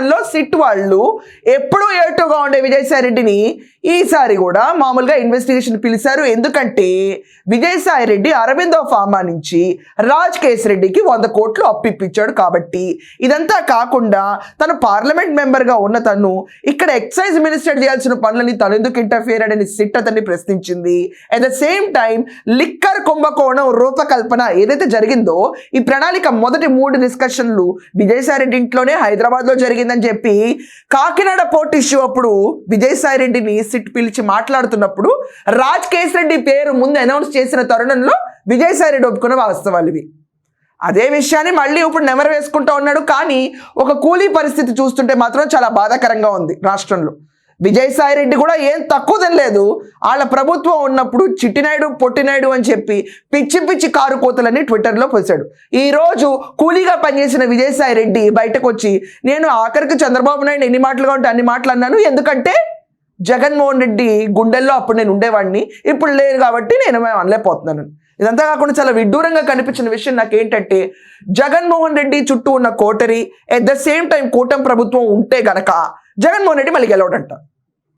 తరుణంలో సిట్ వాళ్ళు ఎప్పుడూ ఏటుగా ఉండే విజయసాయి రెడ్డిని ఈసారి కూడా మామూలుగా ఇన్వెస్టిగేషన్ పిలిచారు. ఎందుకంటే విజయసాయి రెడ్డి అరవిందో ఫార్మా నుంచి రాజ్ కేశిరెడ్డికి 100 కోట్లు అప్పిప్పించాడు కాబట్టి. ఇదంతా కాకుండా తను పార్లమెంట్ మెంబర్గా ఉన్న తను ఇక్కడ ఎక్సైజ్ మినిస్టర్ చేయాల్సిన పనులని తను ఎందుకు ఇంటర్ఫియర్ అని సిట్ అతన్ని ప్రశ్నించింది. At the same time liquor కుంభకోణం రూపకల్పన ఏదైతే జరిగిందో ఈ ప్రణాళిక మొదటి 3 డిస్కషన్లు విజయసాయి రెడ్డి ఇంట్లోనే హైదరాబాద్లో జరిగిందని చెప్పి కాకినాడ పోర్ట్ ఇష్యూ అప్పుడు విజయసాయి రెడ్డిని సిట్ పిలిచి మాట్లాడుతున్నప్పుడు రాజ్ కేశిరెడ్డి పేరు ముందు అనౌన్స్ చేసిన తరుణంలో విజయసాయి రెడ్డి ఒప్పుకున్న వాస్తవాలు ఇవి. అదే విషయాన్ని మళ్ళీ ఇప్పుడు నెమరు వేసుకుంటూ ఉన్నాడు. కానీ ఒక కూలీ పరిస్థితి చూస్తుంటే మాత్రం చాలా బాధాకరంగా ఉంది రాష్ట్రంలో. విజయసాయి రెడ్డి కూడా ఏం తక్కువ తినలేదు. వాళ్ళ ప్రభుత్వం ఉన్నప్పుడు చిట్టినాయుడు పొట్టినాయుడు అని చెప్పి పిచ్చి పిచ్చి కారు కోతలని ట్విట్టర్లో పోసాడు. ఈరోజు కూలీగా పనిచేసిన విజయసాయి రెడ్డి బయటకు వచ్చి నేను ఆఖరికి చంద్రబాబు నాయుడు ఎన్ని మాటలుగా ఉంటే అన్ని మాటలు అన్నాను, ఎందుకంటే జగన్మోహన్ రెడ్డి గుండెల్లో అప్పుడు నేను ఉండేవాడిని, ఇప్పుడు లేదు కాబట్టి నేను అనలేకపోతున్నాను. ఇదంతా కాకుండా చాలా విడ్డూరంగా కనిపించిన విషయం నాకేంటంటే జగన్మోహన్ రెడ్డి చుట్టూ ఉన్న coterie at the same time కూటమి ప్రభుత్వం ఉంటే గనక జగన్మోహన్ రెడ్డి మళ్ళీ గెలవడంట.